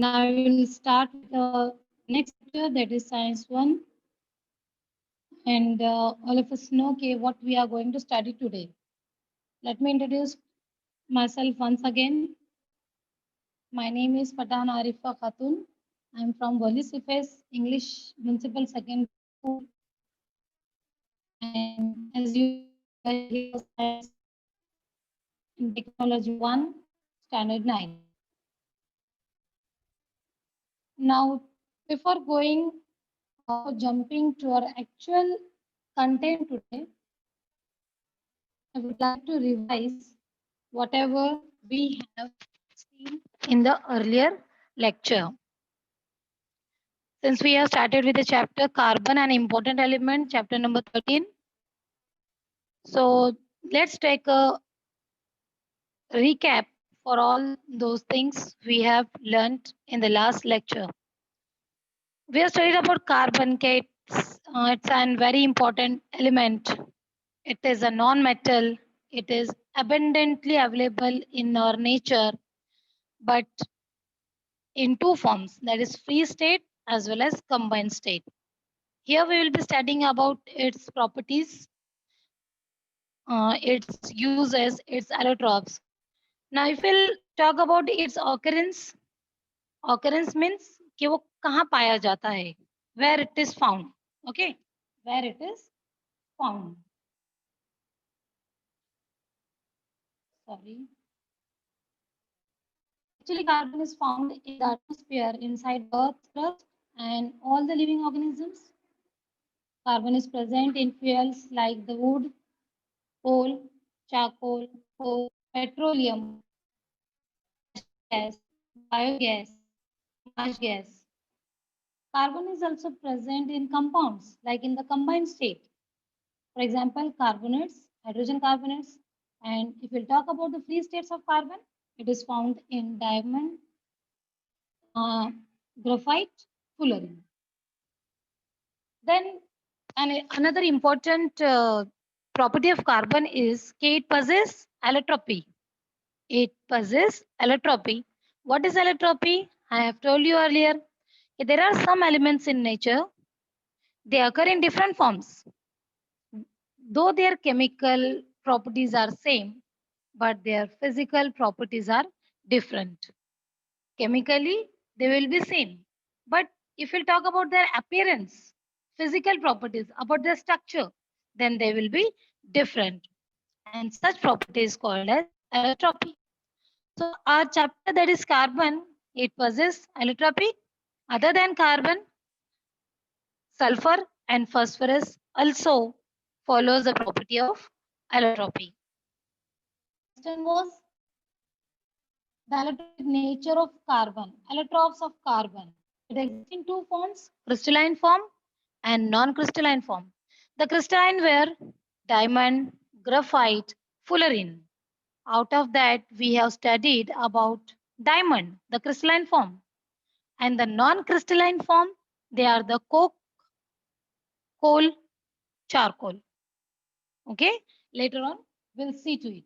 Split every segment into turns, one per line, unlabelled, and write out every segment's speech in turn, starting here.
Now we will start with the next chapter, that is Science 1. And all of us know okay, what we are going to study today. Let me introduce myself once again. My name is Patan Arifa Khatun. I am from Wali Sifes English Municipal Secondary School. And as usual, we are here for Science and Technology 1, Standard 9. Now, before going jumping to our actual content today, I would like to revise whatever we have seen in the earlier lecture. Since we have started with the chapter Carbon, an important element, chapter number 13. So let's take a recap for all those things we have learned in the last lecture. We have studied about carbon, okay? It's a very important element. It is a non-metal. It is abundantly available in our nature, but in two forms, that is free state as well as combined state. Here we will be studying about its properties, its uses, its allotropes. Now if we'll talk about its occurrence means कि वो कहाँ पाया जाता है, where it is found, okay, where it is found. Sorry. Actually, carbon is found in the atmosphere inside Earth's crust and all the living organisms. Carbon is present in fuels like the wood, coal, charcoal, coke, petroleum, gas, biogas, marsh gas. Carbon is also present in compounds like in the combined state. For example, carbonates, hydrogen carbonates. And if we'll talk about the free states of carbon, it is found in diamond, graphite, fullerene. Then another important property of carbon is it possesses allotropy. It possesses allotropy. What is allotropy? I have told you earlier. There are some elements in nature. They occur in different forms. Though their chemical properties are same, but their physical properties are different. Chemically, they will be same. But if we talk about their appearance, physical properties, about their structure, then they will be different. And such property is called as allotropy. So our chapter that is carbon, it possesses allotropy. Other than carbon, sulfur and phosphorus also follows the property of allotropy. Question was the allotropic nature of carbon, allotropes of carbon. It exists in two forms, crystalline form and non-crystalline form. The crystalline were diamond, graphite, fullerene. Out of that, we have studied about diamond, the crystalline form. And the non-crystalline form, they are the coke, coal, charcoal. Okay, later on, we'll see to it.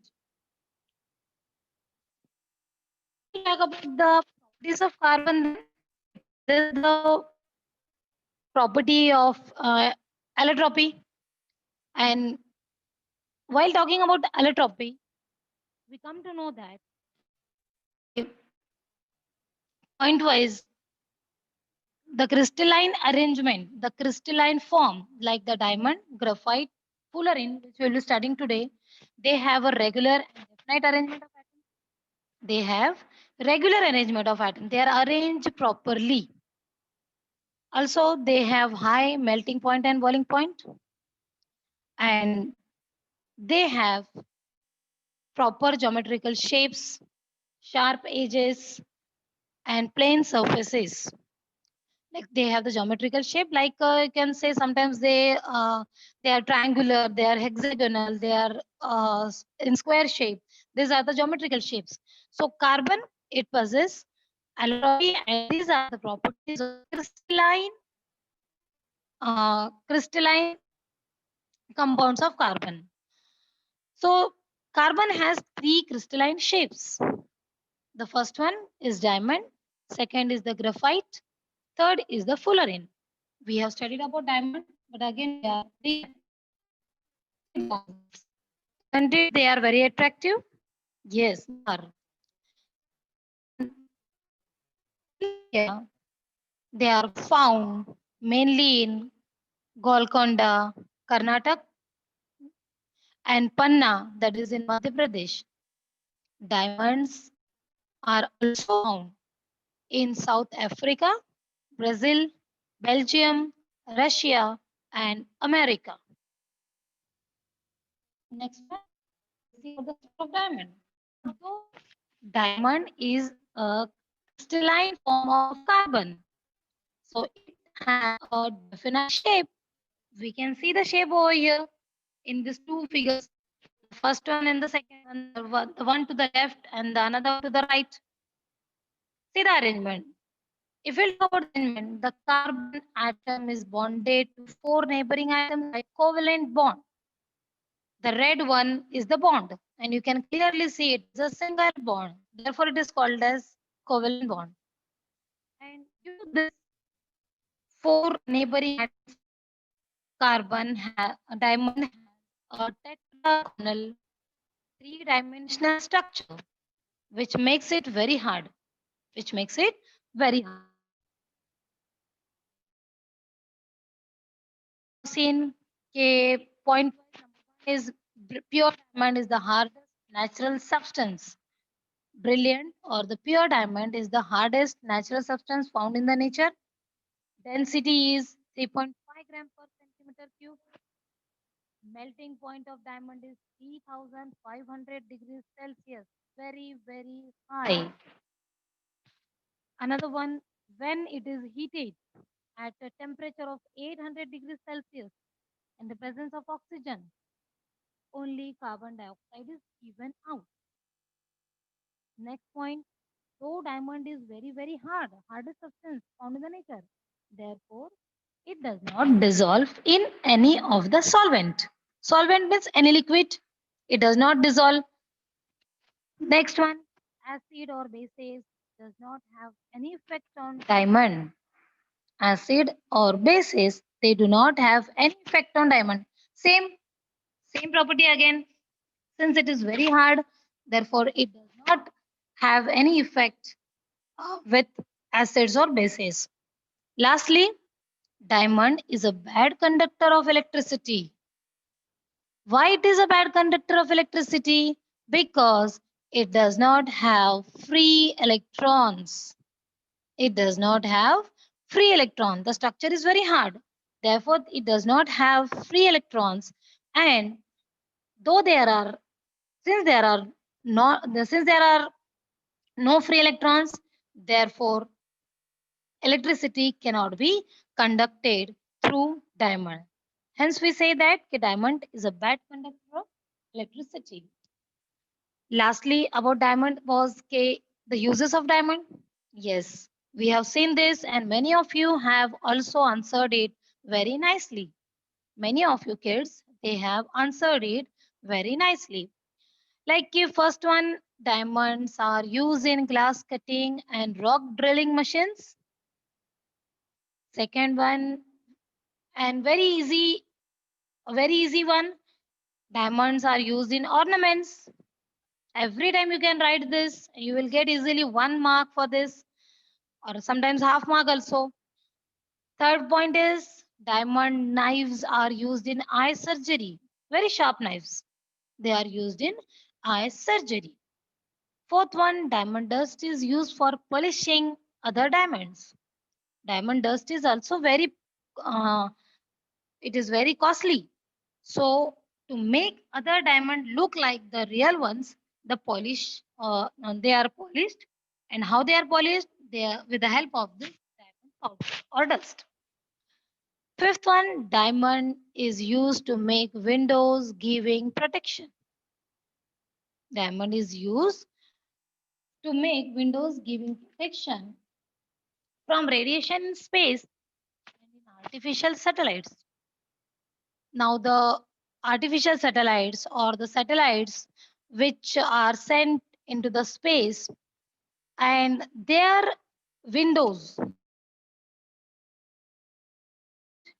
We'll talk about the properties of carbon. Then it possesses the property of allotropy. And while talking about the allotropy, we come to know that point wise, the crystalline arrangement, the crystalline form, like the diamond, graphite, fullerene, which we'll be studying today, they have a regular and definite arrangement of atoms. They have regular arrangement of atoms. They are arranged properly. Also, they have high melting point and boiling point, and they have proper geometrical shapes, sharp edges, and plane surfaces. Like they have the geometrical shape, like you can say sometimes they are triangular, they are hexagonal, they are in square shape. These are the geometrical shapes. So carbon, it possesses allotropy, and these are the properties of crystalline compounds of carbon. So carbon has three crystalline shapes. The first one is diamond, Second is the graphite. Third is the fullerene. We have studied about diamond, but again they are very bonds. Isn't it? They are very attractive. Yes, they are. And in India, they are found mainly in Golconda, Karnataka, and Panna, that is in Madhya Pradesh. Diamonds are also found in South Africa, Brazil, Belgium, Russia, and America. Next one, we'll see about the structure of diamond. Although diamond is a crystalline form of carbon, so it has a definite shape. We can see the shape over here in these two figures. The first one and the second one, the one to the left and the another one to the right. See the arrangement. If we look about the arrangement, the carbon atom is bonded to four neighboring atoms by covalent bond. The red one is the bond, and you can clearly see it is a single bond. Therefore, it is called as covalent bond. And due to this four neighboring atoms, diamond has a tetragonal three-dimensional structure, which makes it very hard. Which makes it very hard. Seen a point is pure diamond is the hardest natural substance. Brilliant or the pure diamond is the hardest natural substance found in the nature. Density is 3.5 gram per centimeter cube. Melting point of diamond is 3500 degrees Celsius. Very, very high. Another one, when it is heated at a temperature of 800 degrees Celsius in the presence of oxygen, only carbon dioxide is given out. Next point, though diamond is very, very hard, hardest substance found in the nature. Therefore, it does not dissolve in any of the solvent. Solvent means any liquid. It does not dissolve. Next one, acid or bases does not have any effect on diamond. Acid or bases, they do not have any effect on diamond. Same property again. Since it is very hard, therefore it does not have any effect with acids or bases. Lastly, diamond is a bad conductor of electricity. Why it is a bad conductor of electricity? Because it does not have free electrons. It does not have free electron. The structure is very hard. Therefore, it does not have free electrons. And though there are, since there are since there are no free electrons, therefore electricity cannot be conducted through diamond. Hence, we say that diamond is a bad conductor of electricity. Lastly, about diamond was the uses of diamond. Yes, we have seen this, and many of you have also answered it very nicely. Many of you kids, they have answered it very nicely. Like first one, diamonds are used in glass cutting and rock drilling machines. Second one, and a very easy one, diamonds are used in ornaments. Every time you can write this, you will get easily 1 mark for this, or sometimes half mark also. Third point is diamond knives are used in eye surgery. Very sharp knives. They are used in eye surgery. Fourth one, diamond dust is used for polishing other diamonds. Diamond dust is also uh, it is very costly. So to make other diamond look like the real ones, they are polished. And how they are polished? They are with the help of this diamond powder or dust. Fifth one, diamond is used to make windows giving protection. Diamond is used to make windows giving protection from radiation in space and in artificial satellites. Now, the artificial satellites or the satellites which are sent into the space, and their windows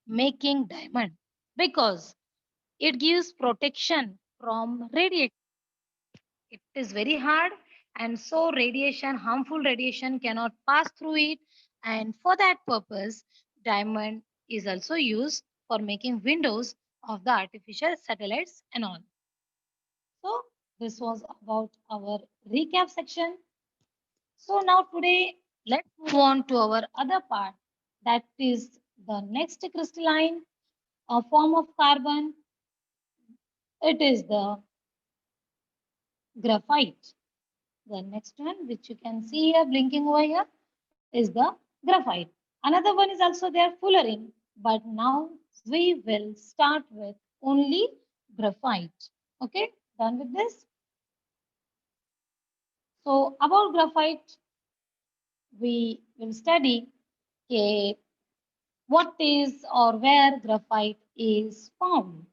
making diamond because it gives protection from radiation. It is very hard, and so radiation, harmful radiation, cannot pass through it. And for that purpose, diamond is also used for making windows of the artificial satellites and all. So this was about our recap section. So now today, let's move on to our other part, that is the next crystalline form of carbon. It is the graphite. The next one, which you can see here blinking over here, is the graphite. Another one is also there, fullerene. But now we will start with only graphite. Okay, done with this. So about graphite, we will study what is or where graphite is found.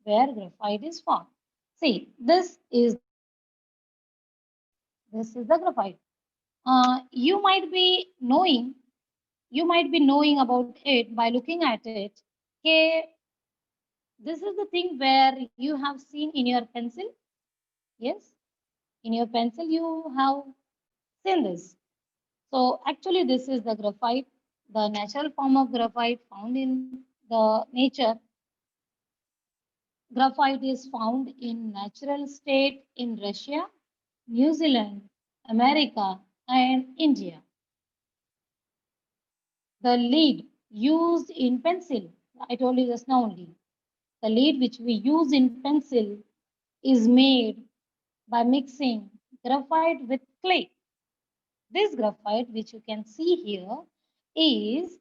Where graphite is found. See, this is the graphite. You might be knowing about it by looking at it. Okay, this is the thing where you have seen in your pencil. Yes, in your pencil you have seen this. So actually this is the graphite, the natural form of graphite found in the nature. Graphite is found in natural state in Russia, New Zealand, America, and India. The lead used in pencil, I told you just now only, the lead which we use in pencil is made by mixing graphite with clay. This graphite, which you can see here, is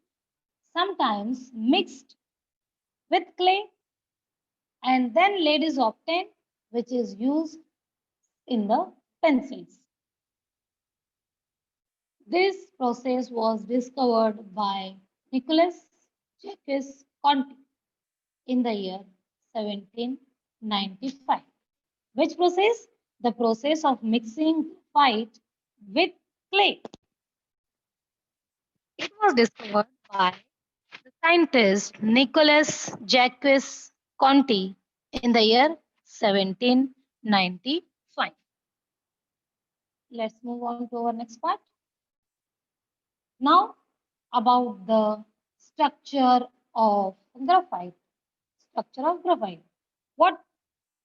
sometimes mixed with clay and then lead is obtained, which is used in the pencils. This process was discovered by Nicholas Jacques Conti in the year 1795. Which process? The process of mixing graphite with clay. It was discovered by the scientist Nicholas Jacques Conti in the year 1795. Let's move on to our next part. Now about the structure of graphite. Structure of graphite. What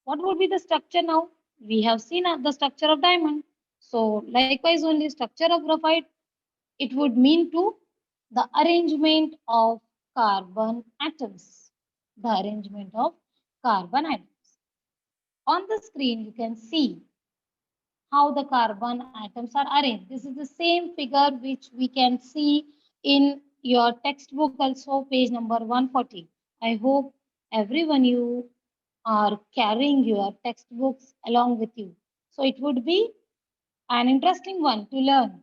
would be the structure now? We have seen the structure of diamond. So likewise only structure of graphite, it would mean to the arrangement of carbon atoms. The arrangement of carbon atoms. On the screen you can see how the carbon atoms are arranged. This is the same figure which we can see in your textbook also, page number 140. I hope everyone you are carrying your textbooks along with you. So it would be an interesting one to learn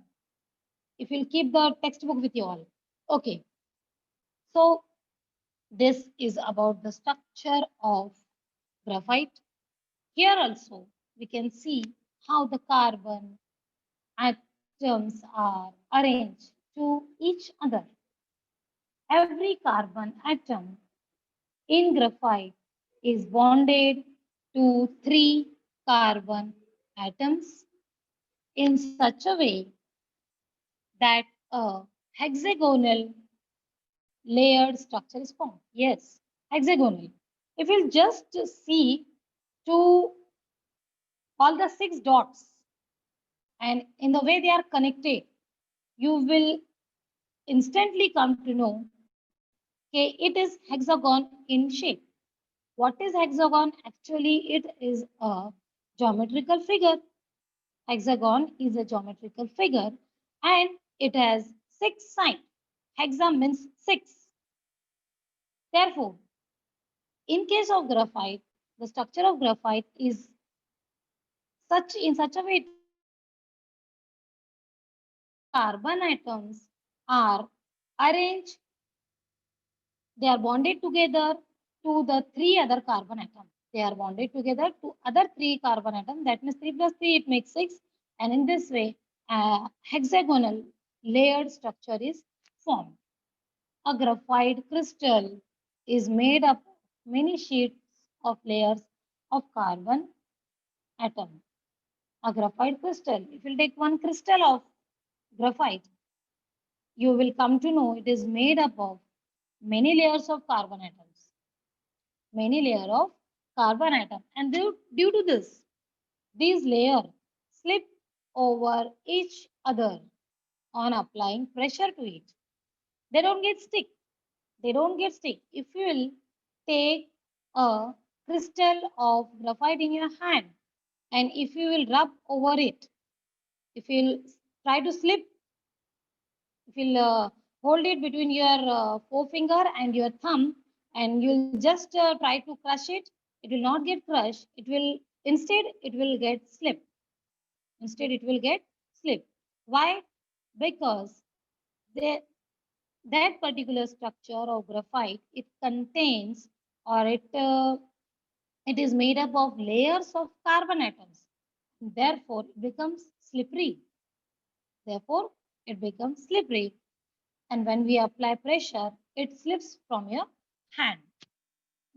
if you'll keep the textbook with you all. Okay, so this is about the structure of graphite. Here also we can see how the carbon atoms are arranged to each other. Every carbon atom in graphite is bonded to 3 carbon atoms in such a way that a hexagonal layered structure is formed. Yes, hexagonal. If you just see to all the 6 dots and in the way they are connected, you will instantly come to know okay, it is hexagon in shape. What is hexagon? Actually, it is a geometrical figure. Hexagon is a geometrical figure and it has 6 sides. Hexa means 6. Therefore, in case of graphite, the structure of graphite is in such a way it is carbon atoms are arranged, they are bonded together to the 3 other carbon atoms. They are bonded together to other 3 carbon atoms. That means 3 plus 3, it makes 6. And in this way, hexagonal layered structure is formed. A graphite crystal is made up of many sheets of layers of carbon atom. A graphite crystal, if you take one crystal of graphite, you will come to know it is made up of many layers of carbon atoms. Many layer of carbon atom. And due to this, these layers slip over each other on applying pressure to it. They don't get stick. They don't get stick. If you will take a crystal of graphite in your hand and if you will rub over it, if you will try to slip, if you'll hold it between your forefinger and your thumb and you'll just try to crush it will not get crushed. It will instead it will get slip. Instead it will get slip. Why? Because they, that particular structure of graphite it contains or it is made up of layers of carbon atoms. Therefore, it becomes slippery. Therefore, it becomes slippery. And when we apply pressure, it slips from your hand.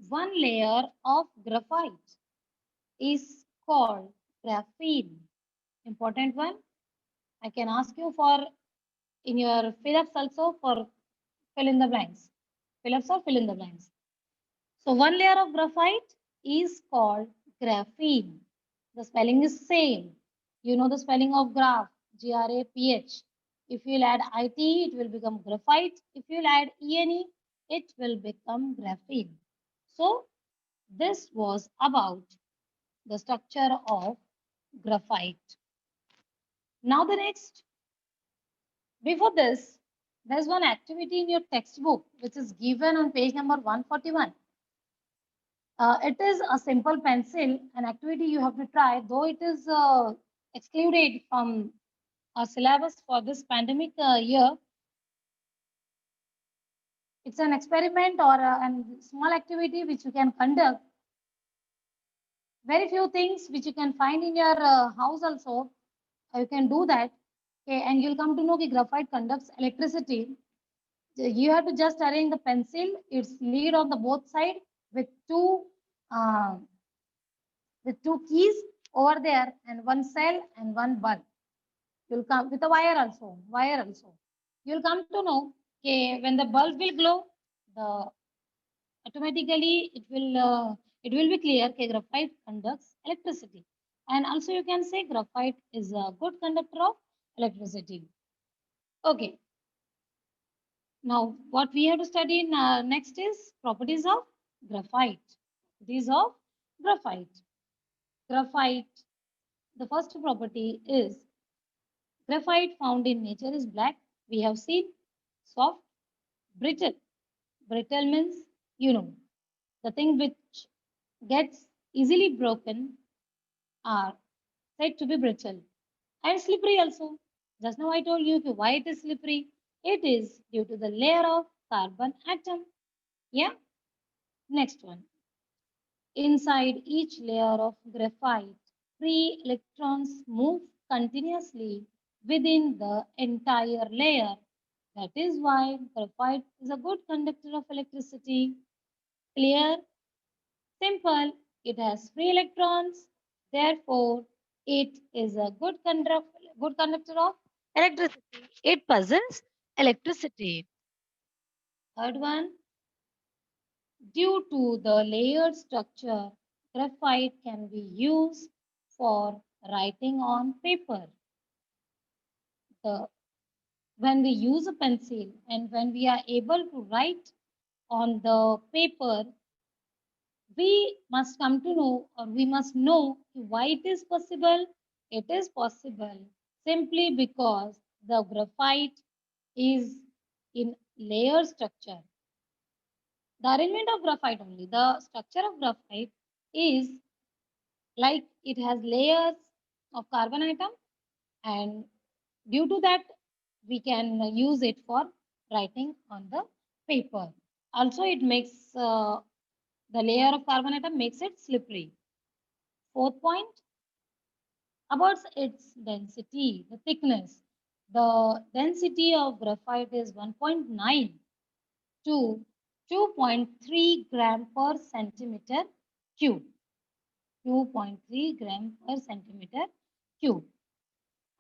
One layer of graphite is called graphene. Important one. I can ask you for in your fill-ups also for fill in the blanks. Fill-ups or fill in the blanks. So one layer of graphite is called graphene. The spelling is same. You know the spelling of graph, G-R-A-P-H. If you'll add I-T, it will become graphite. If you'll add E-N-E, it will become graphene. So this was about the structure of graphite. Now the next, before this, there's one activity in your textbook which is given on page number 141. It is a simple pencil, an activity you have to try, though it is excluded from our syllabus for this pandemic year. It's an experiment or a small activity which you can conduct. Very few things which you can find in your house also. You can do that. Okay, and you'll come to know that graphite conducts electricity. You have to just arrange the pencil, its lead on the both side with uh, two keys over there and one cell and one bulb. You'll come with a wire also. You'll come to know okay, when the bulb will glow, the automatically it will be clear okay, graphite conducts electricity. And also you can say graphite is a good conductor of electricity. Okay. Now what we have to study next is properties of graphite. Properties of graphite. Graphite. The first property is graphite found in nature is black. We have seen soft, brittle. Brittle means, you know, the thing which gets easily broken are said to be brittle. And slippery also. Just now I told you why it is slippery. It is due to the layer of carbon atom. Yeah. Next one. Inside each layer of graphite, free electrons move continuously within the entire layer. That is why graphite is a good conductor of electricity. Clear? Simple. It has free electrons. Therefore, it is a good conductor of electricity. It possesses electricity. Third one, due to the layered structure, graphite can be used for writing on paper. The, when we use a pencil and when we are able to write on the paper, we must come to know or we must know why it is possible. It is possible simply because the graphite is in layer structure. The arrangement of graphite only, the structure of graphite is like it has layers of carbon atom and due to that we can use it for writing on the paper. Also it makes the layer of carbon atom makes it slippery. Fourth point about its density, the thickness. The density of graphite is 1.9 to 2.3 gram per centimeter cube. 2.3 gram per centimeter cube.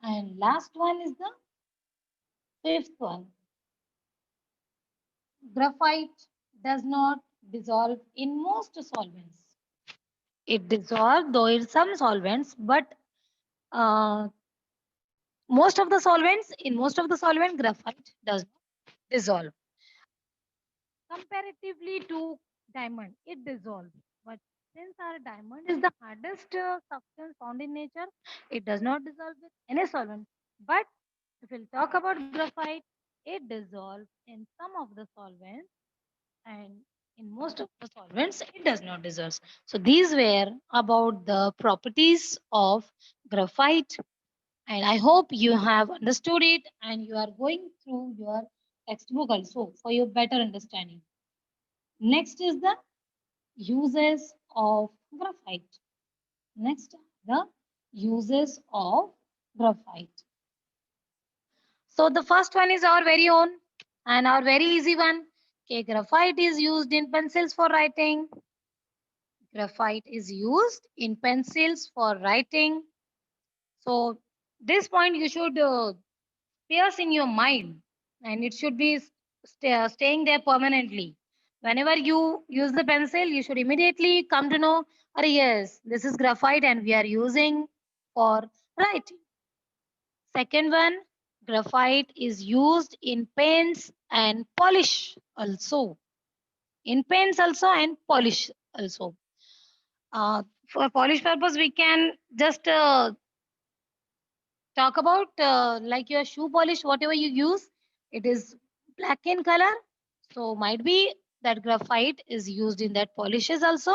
And last one is the fifth one. Graphite does not dissolve in most solvents. It dissolves though in some solvents, but uh, most of the solvent, graphite does not dissolve. Comparatively to diamond, it dissolves. But since our diamond is the hardest substance found in nature, it does not dissolve with any solvent. But if we'll talk about graphite, it dissolves in some of the solvents, and in most of the solvents, it does not dissolve. So these were about the properties of graphite, and I hope you have understood it and you are going through your textbook also for your better understanding. Next is the uses of graphite. Next, the uses of graphite. So the first one is our very own and our very easy one. Okay, graphite is used in pencils for writing. Graphite is used in pencils for writing. So this point you should pierce in your mind, and it should be staying there permanently. Whenever you use the pencil, you should immediately come to know, oh yes, this is graphite and we are using for writing. Second one, graphite is used in paints and polish also. In paints also and polish also. For polish purpose, we can just talk about like your shoe polish, whatever you use, it is black in color. So might be that graphite is used in that polishes also,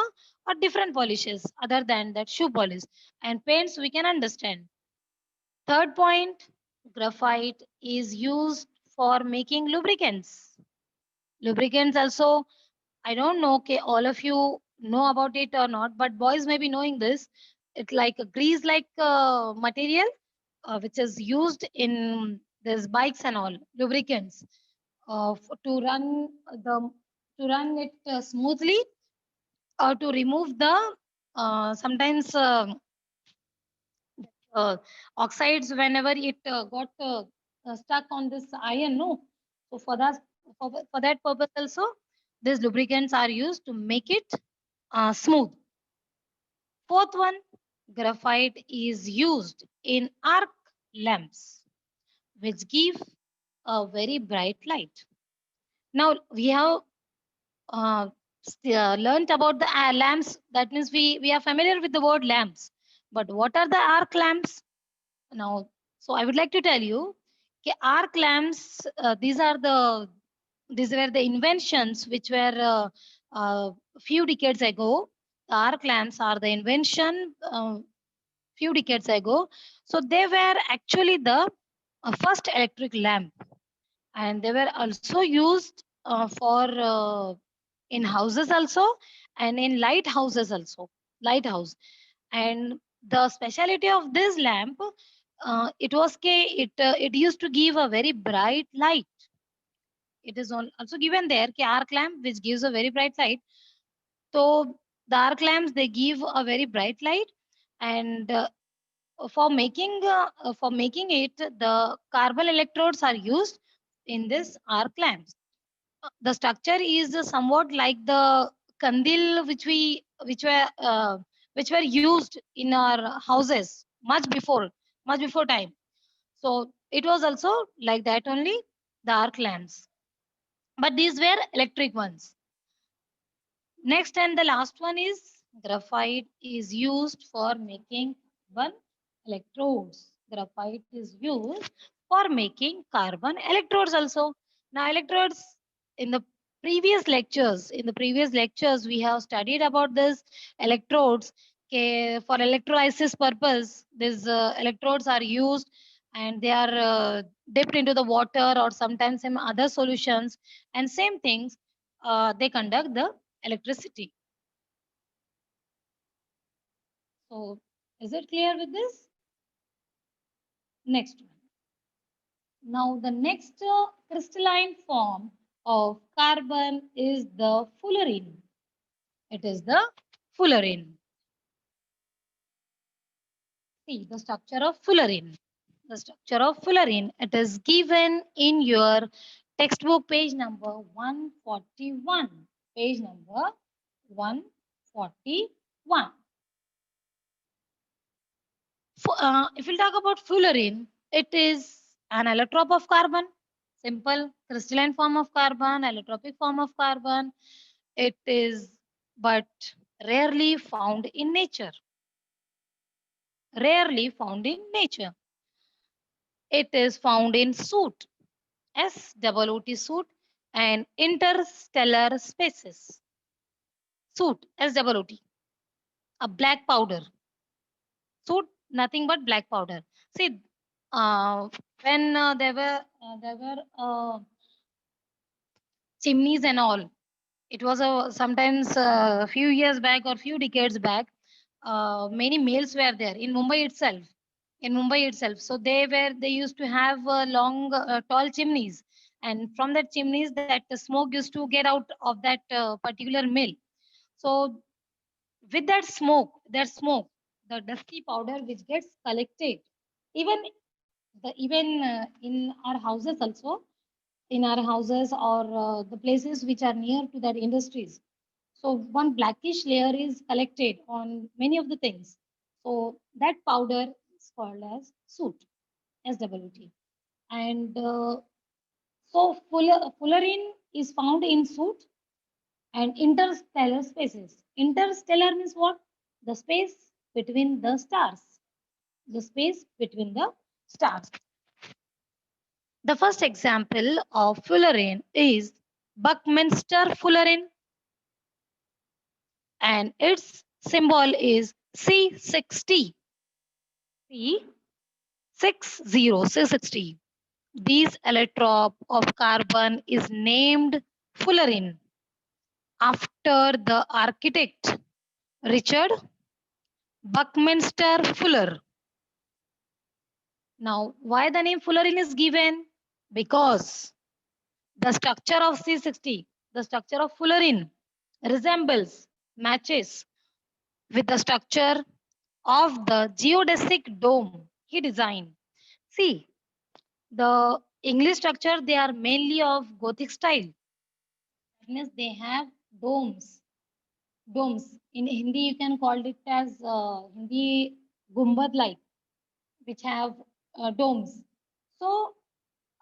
or different polishes other than that shoe polish. And paints we can understand. Third point, graphite is used for making lubricants. Lubricants also, I don't know, okay, all of you know about it or not, but boys may be knowing this. It's like a grease like material which is used in these bikes and all lubricants to run the to run it smoothly, or to remove the sometimes uh, oxides whenever it got stuck on this iron, no. So for that purpose also, these lubricants are used to make it smooth. Fourth one, graphite is used in arc lamps, which give a very bright light. Now we have learned about the lamps. That means we are familiar with the word lamps. But what are the arc lamps? Now, so I would like to tell you, okay, arc lamps. These were the inventions which were few decades ago. The arc lamps are the invention few decades ago. So they were actually the first electric lamp, and they were also used for in houses also, and in lighthouses also. Lighthouse. And the speciality of this lamp, it was it used to give a very bright light. It is also given there arc lamp which gives a very bright light. So the arc lamps, they give a very bright light. And for making it, the carbon electrodes are used in this arc lamps. The structure is somewhat like the kandil which were used in our houses much before time. So it was also like that only, the arc lamps, but these were electric ones. Next and the last one is graphite is used for making one electrodes. Graphite is used for making carbon electrodes also. Now electrodes, in the in the previous lectures we have studied about this electrodes. Okay, for electrolysis purpose, these electrodes are used, and they are dipped into the water or sometimes some other solutions, and same things, they conduct the electricity. So is it clear with this? Next one. Now the next crystalline form of carbon is the fullerene. It is the fullerene. See the structure of fullerene. The structure of fullerene, it is given in your textbook page number 141. Page number 141. If we'll talk about fullerene, it is an allotrope of carbon. Simple crystalline form of carbon, allotropic form of carbon. It is but rarely found in nature. Rarely found in nature. It is found in soot, SOOT soot, and interstellar spaces. Soot, SOOT, a black powder. Soot, nothing but black powder. See, when there were chimneys and all, it was a sometimes a few years back or few decades back. Many males were there in Mumbai itself. In Mumbai itself, so they used to have long, tall chimneys, and from that chimneys, that smoke used to get out of that particular mill. So with that smoke, the dusty powder which gets collected, even in our houses also, in our houses or the places which are near to that industries. So one blackish layer is collected on many of the things. So that powder is called as soot, SOOT. And fullerene is found in soot and interstellar spaces. Interstellar means what? The space between the stars. The space between the stars. The first example of fullerene is Buckminster fullerene, and its symbol is C60. C60. This allotrope of carbon is named fullerene after the architect Richard Buckminster Fuller. Now, why the name fullerene is given? Because the structure of C60, the structure of fullerene resembles, matches with the structure of the geodesic dome he designed. See, the English structure, they are mainly of Gothic style. That means they have domes. Domes. In Hindi, you can call it as Hindi gumbad like, which have domes. So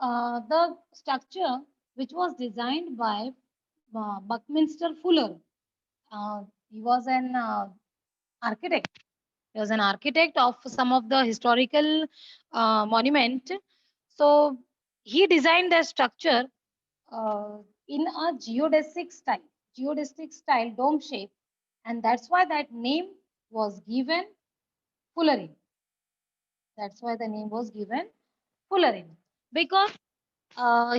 the structure which was designed by Buckminster Fuller, he was an architect. He was an architect of some of the historical monument. So he designed the structure uh, in a geodesic style dome shape, and that's why that name was given fullerene. That's why the name was given fullerene, because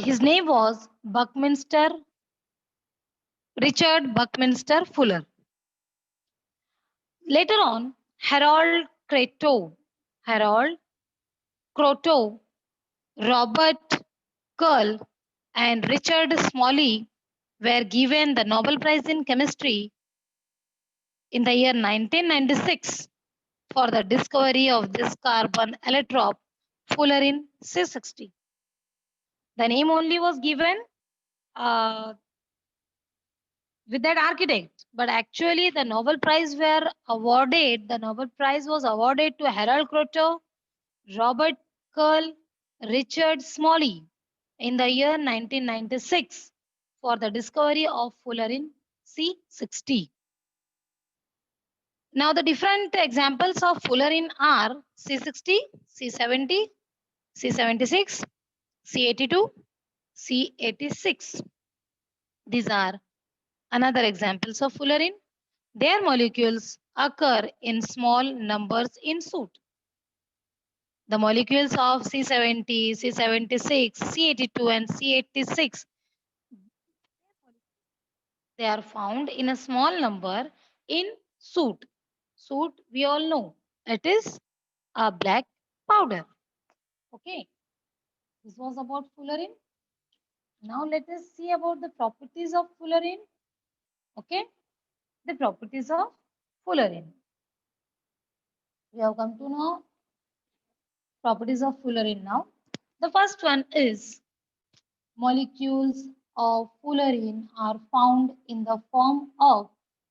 his name was Richard Buckminster Fuller. Later on, Harold Kroto, Robert Curl, and Richard Smalley were given the Nobel Prize in Chemistry in the year 1996 for the discovery of this carbon allotrope, fullerene C60. The name only was given uh, with that architect, but actually the Nobel Prize was awarded to Harold Kroto, Robert Curl, Richard Smalley in the year 1996 for the discovery of fullerene C60. Now the different examples of fullerene are C60, C70, C76, C82, C86. These are another examples of fullerene. Their molecules occur in small numbers in soot. The molecules of C70, C76, C82 and C86, they are found in a small number in soot. Soot, we all know, it is a black powder. Okay. This was about fullerene. Now let us see about the properties of fullerene. Okay, the properties of fullerene. We have come to know properties of fullerene now. The first one is molecules of fullerene are found in the form of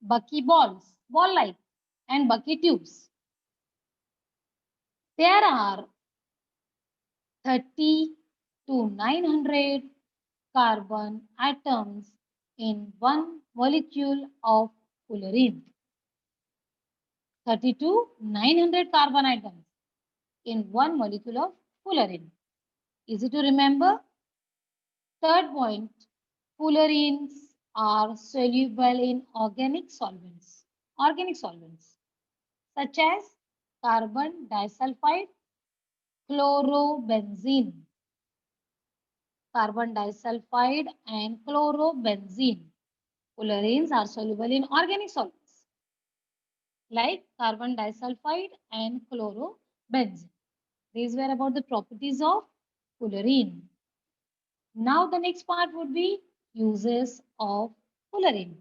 buckyballs, ball-like, and bucky tubes. There are 30 to 900 carbon atoms in one molecule of fullerene. 30 to 900 carbon atoms in one molecule of fullerene. Easy to remember. Third point, fullerenes are soluble in organic solvents such as carbon disulfide, chlorobenzene, carbon disulfide and chlorobenzene. Fullerenes are soluble in organic solvents like carbon disulfide and chlorobenzene. These were about the properties of fullerene. Now the next part would be uses of fullerene.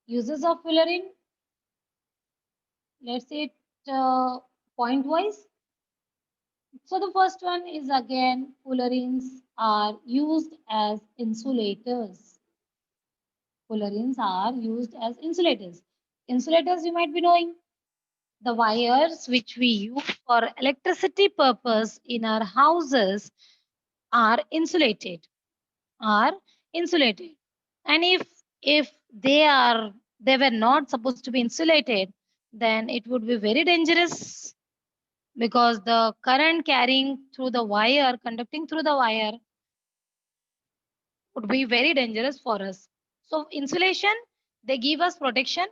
Uses of fullerene, let's say it point wise. So the first one is again fullerenes are used as insulators. Fullerenes are used as insulators. Insulators you might be knowing the wires which we use for electricity purpose in our houses are insulated are insulated, and if they were not supposed to be insulated, then it would be very dangerous because the current carrying through the wire conducting through the wire would be very dangerous for us. So insulation, they give us protection.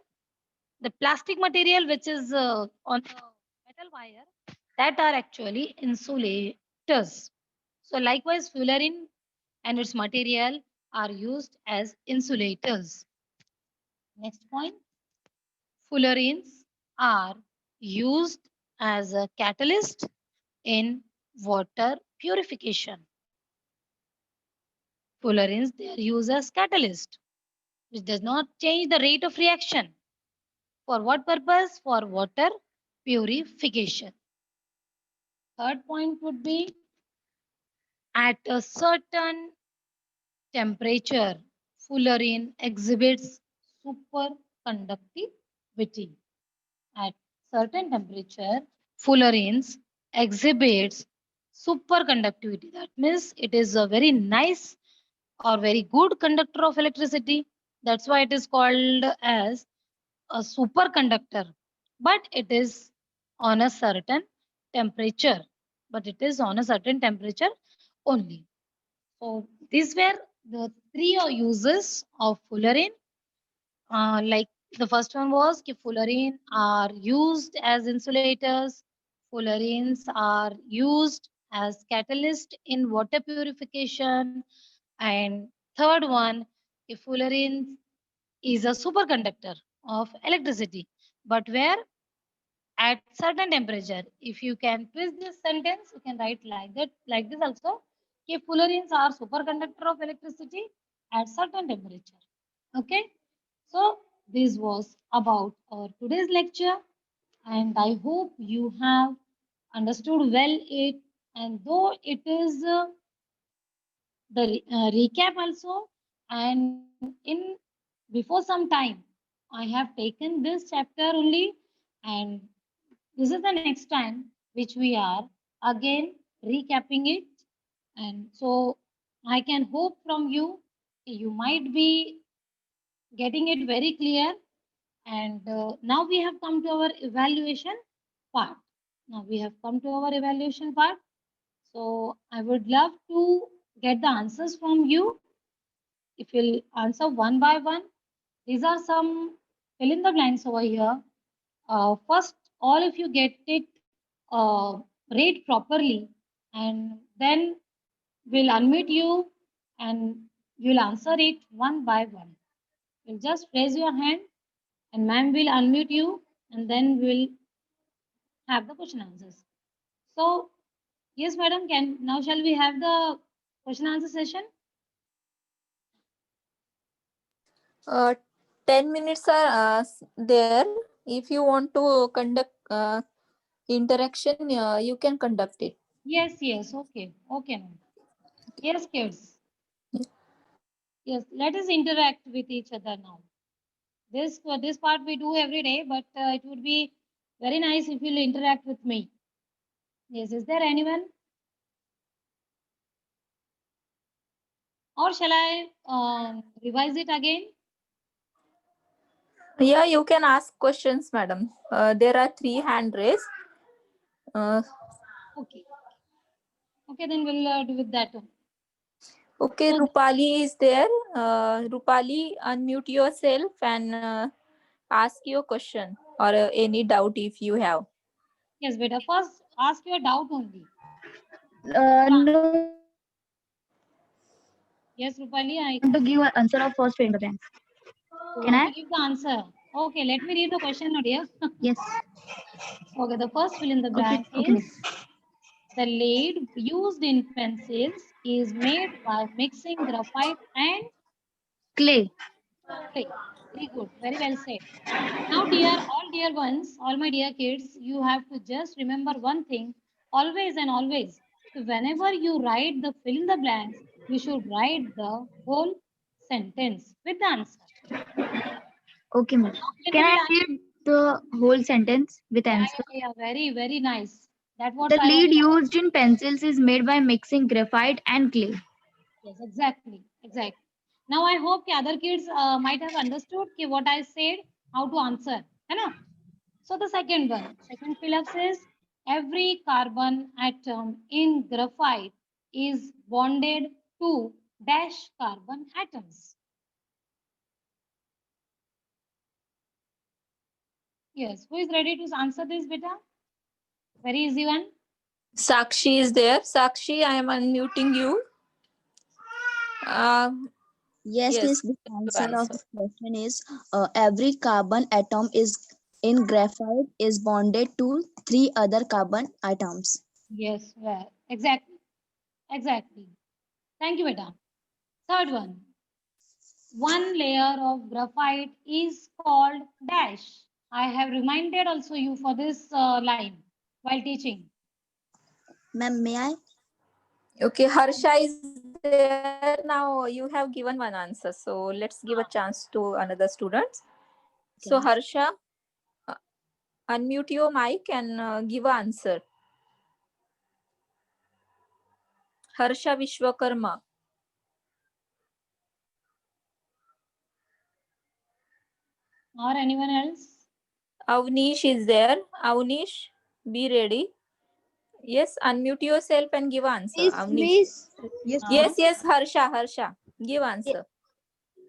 The plastic material which is on the metal wire, that are actually insulators. So likewise fullerene and its material are used as insulators. Next point, fullerenes are used as a catalyst in water purification. Fullerenes, they are used as catalyst, which does not change the rate of reaction. For what purpose? For water purification. Third point would be at a certain temperature, fullerene exhibits superconductivity. At certain temperature, fullerenes exhibits superconductivity. That means it is a very nice or very good conductor of electricity. That's why it is called as a superconductor. But it is on a certain temperature. But it is on a certain temperature only. So these were the three uses of fullerene. Like the first one was कि fullerene are used as insulators. Fullerenes are used as catalyst in water purification. And third one, if fullerene is a superconductor of electricity, but where at certain temperature. If you can twist this sentence, you can write like that, like this also. If fullerenes are superconductor of electricity at certain temperature. Okay. So this was about our today's lecture, and I hope you have understood well it. And though it is the recap also, and in before some time, I have taken this chapter only, and this is the next time which we are again recapping it. And so I can hope from you, you might be getting it very clear. And now we have come to our evaluation part. Now we have come to our evaluation part. So I would love to get the answers from you. If you'll answer one by one, these are some fill in the blanks over here. First, all if you get it read properly, and then we'll unmute you and you'll answer it one by one. You'll just raise your hand and ma'am will unmute you, and then we'll have the question answers. So Yes, madam. Now shall we have the question answer session?
10 minutes are there. If you want to conduct interaction, you can conduct it.
Yes, yes. Okay. Okay, ma'am. Yes, kids. Yes, let us interact with each other now. This part we do every day, but it would be very nice if you'll interact with me. Yes, is there anyone? Or shall I revise it again?
Yeah, you can ask questions, madam. There are 3 hand raised. Uh,
Okay. Okay, then we'll do with that one.
okay,
So,
Rupali is there. Rupali, unmute yourself and ask your question or any doubt if you have.
yes, beta. First, ask your doubt only.
No, ma'am.
Yes, Rupali,
I want to give an answer of first fill in the blank.
you
Can
want to
I?
give the answer. Okay, let me read the question now, dear.
Yes.
Okay, the first fill in the
Okay.
blank
Okay, miss.
is the lead used in pencils is made by mixing graphite and
Clay.
clay. Very good, very well said. Now, dear ones, all my dear kids, you have to just remember one thing always and always. So whenever you write the fill in the blanks, you should write the whole sentence with the answer.
Okay, miss.
Now, fill in
Can
the
I
blank.
read the whole sentence with
Yeah,
answer?
yeah, yeah, very, very nice. That's what
The
I
lead
also.
used in pencils is made by mixing graphite and clay.
Yes, exactly, exactly. Now I hope the other kids might have understood what I said, how to answer. है ना? So the second one, second fill up says every carbon atom in graphite is bonded to dash carbon atoms. Yes, who is ready to answer this, beta? Very easy one.
Sakshi is there. Sakshi, I am unmuting you. Uh,
Yes,
yes,
Miss. The
you
answer of
answer.
the question is every carbon atom is in graphite is bonded to 3 other carbon atoms.
Yes, well, exactly, exactly. Thank you, beta. Third one, one layer of graphite is called dash. I have reminded also you for this line while teaching.
Ma'am, may I?
Okay, Harsha is there. Now you have given one answer. So let's give a chance to another students. So
Okay.
Harsha, uh, unmute your mic and give an answer. Harsha Vishwakarma.
Or anyone else?
Avnish is there. Avnish, be ready. Yes, unmute yourself and give answer.
Yes,
Avnish.
miss. Yes,
Uh,
Yes, yes, Harsha, Harsha. Give answer.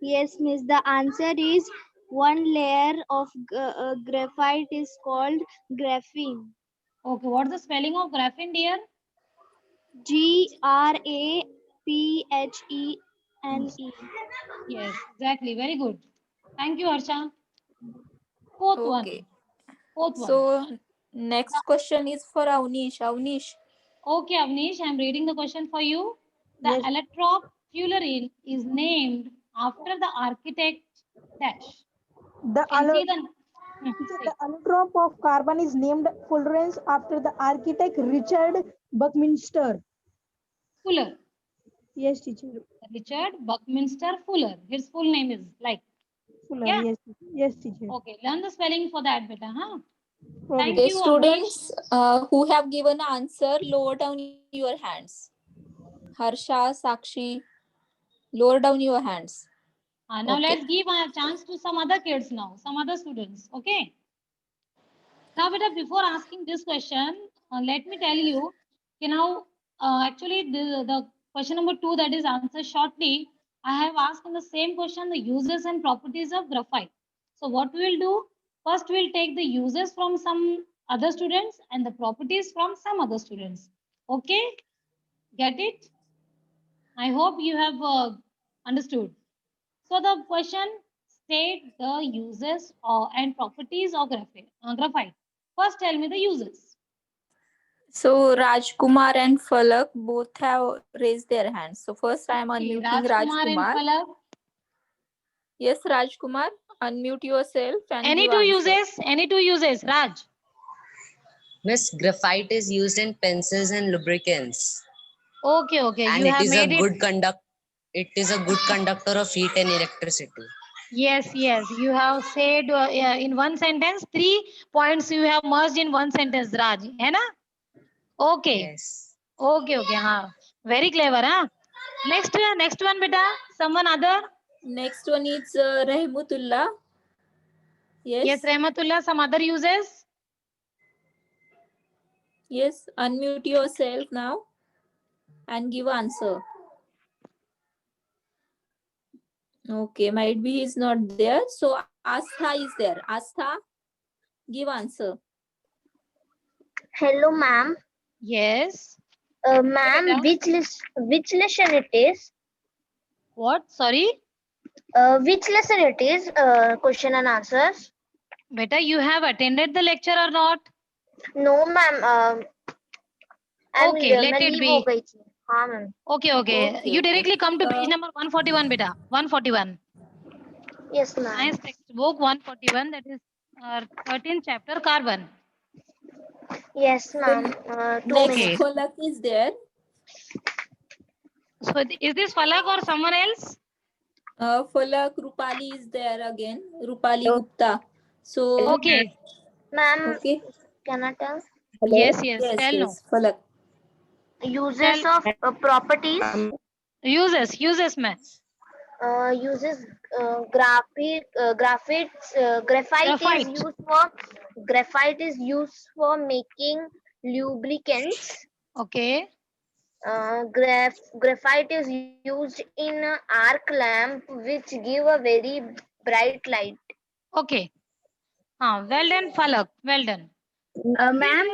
yes, miss. The answer is one layer of graphite is called graphene.
okay, what's the spelling of graphene, dear?
Graphene.
Yes, exactly. Very good. Thank you, Harsha. Fourth
Okay.
one. Fourth one.
So next question is for Avnish. Avnish.
Okay, Avnish, I'm reading the question for you. The
Yes,
electrop fullerene is named after the architect dash.
The,
You can see the
the
say.
allotrope of carbon is named Fullerene after the architect Richard Buckminster.
Fuller.
Yes, teacher.
Richard Buckminster Fuller. His full name is like.
Fuller.
Yeah.
Yes, yes, teacher.
Okay. Learn the spelling for that, beta. Huh?
Okay.
Thank
Okay,
you, Avnish.
students who have given answer, lower down your hands. Harsha, Sakshi, lower down your hands.
Now
Okay.
let's give a chance to some other kids now, some other students. Okay. Now, beta, before asking this question, let me tell you, actually, the question number two that is answered shortly, I have asked in the same question the uses and properties of graphite. So, what we will do? First, we'll take the uses from some other students and the properties from some other students. Okay, get it? I hope you have understood. So, the question state the uses and properties of graphite. First, tell me the uses.
So Rajkumar and Falak both have raised their hands. So first I am
Okay,
unmuting
Rajkumar and
Rajkumar.
Palak.
Yes, Rajkumar, unmute yourself and
Any
give
two
answer.
uses? Any two uses, Raj?
Miss, graphite is used in pencils and lubricants,
Okay, okay.
and
You
it
have
is a
made it.
good conduct. It is a good conductor of heat and electricity.
Yes, yes. You have said yeah, in one sentence, 3 points you have merged in one sentence, Raj. है ना? Okay.
Yes.
Okay, okay. हाँ. Very clever, huh? Next one, beta. Someone other?
Next one is Rahmatullah.
Yes,
Yes.
Rahmatullah. Some other uses?
Yes. Unmute yourself now and give answer. Okay, might be he's not there. So Astha is there. Astha, give answer.
Hello, ma'am.
Yes.
Ma'am,
Beta.
which lesson it is?
What? Sorry?
Which lesson it is? Question and answers.
Beta, you have attended the lecture or not?
No, ma'am.
Okay, let
मैं
it
leave
be.
हो गई थी. हाँ, ma'am.
Okay, okay.
Okay,
You
okay.
directly come to page number 141, beta. 141.
Yes, ma'am.
Science textbook 141. That is 13th chapter, carbon.
Yes, ma'am. 2
Next
Okay.
minutes.
Falak is there.
So is this Falak or someone else?
Falak Rupali is there again. Rupali Gupta. So
Okay.
Ma'am,
okay.
can I tell?
Yes, yes.
Yes,
Tell no.
yes. Falak.
Uses
Tell.
of properties.
Uses, man.
Uses graphite. Graphite
Graphite.
is used for making lubricants.
Okay.
Graphite is used in a arc lamp, which give a very bright light.
Okay. Well done, Falak. Well done.
Ma'am,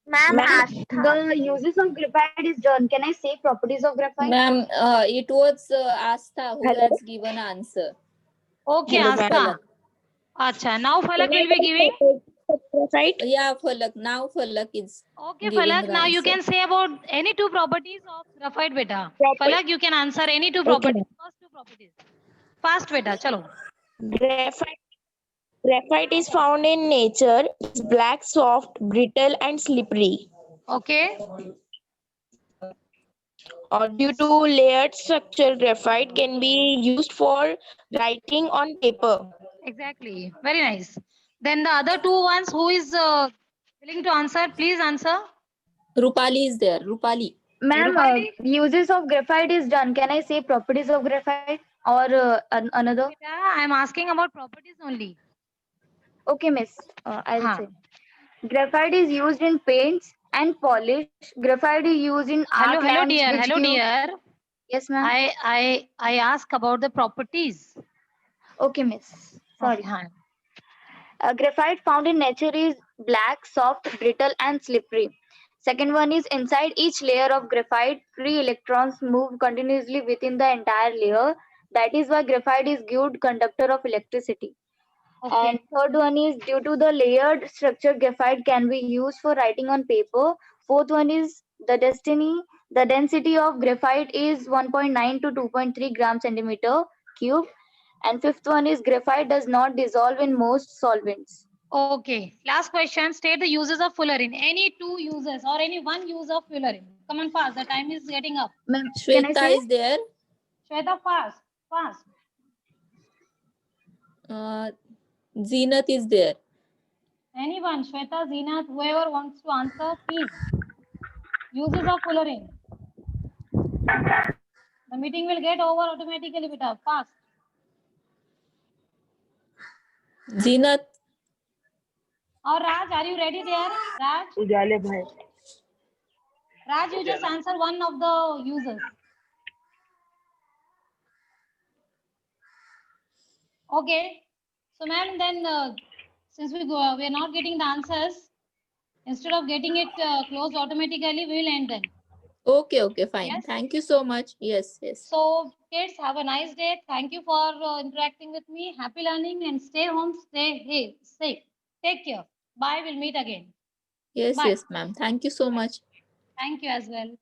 Ma'am, Astha.
the uses of graphite is done. Can I say properties of graphite?
Ma'am, it was Astha who has given answer.
Okay,
Hello,
Astha.
Falak.
Acha. Now Falak will be giving.
Yeah, Falak. Now Falak is
Okay,
giving
Falak.
the
Now you
answer.
can say about any two properties of graphite, beta. Falak, you can answer any two properties. First two properties. Fast, beta. Chalo.
Graphite is found in nature. It's black, soft, brittle, and slippery.
Okay.
Or due to layered structure, graphite can be used for writing on paper.
Exactly. Very nice. Then the other two ones, who is willing to answer? Please answer.
Rupali is there. Rupali.
Ma'am,
Rupali?
uses of graphite is done. Can I say properties of graphite or another?
Beta, I am asking about properties only.
Okay, miss. I'll
Huh.
say. Graphite is used in paints and polish. Graphite is used in
Hello,
arc
hello,
lamps,
dear.
which
Hello,
give...
dear.
Yes, ma'am.
I ask about the properties.
Okay, miss. Sorry.
Okay, huh.
Graphite found in nature is black, soft, brittle, and slippery. Second one is inside each layer of graphite, free electrons move continuously within the entire layer. That is why graphite is good conductor of electricity.
Okay.
And third one is due to the layered structure, graphite can be used for writing on paper. Fourth one is the density of graphite is 1.9 to 2.3 gram centimeter cube. And fifth one is graphite does not dissolve in most solvents.
Okay. Last question. State the uses of fullerene. Any two uses or any one use of fullerene. Come on, fast. The time is getting up.
Ma'am, can I
Shweta
say?
is there.
Shweta, fast. Fast.
Zenat is there.
Anyone, Shweta, Zeenat, whoever wants to answer, please. Uses of fullerene. The meeting will get over automatically, beta. Fast.
Zenat.
Or Raj, are you ready there? Raj? Raj, you just answer one of the users. Okay. So, ma'am, then since we are not getting the answers, instead of getting it closed automatically, we will end then.
Okay, okay, fine.
Yes.
Thank you so much. Yes, yes.
So, kids, have a nice day. Thank you for interacting with me. Happy learning and stay home, stay safe. Take care. Bye. We'll meet again.
Yes,
Bye.
yes, ma'am. Thank you so much.
Thank you as well.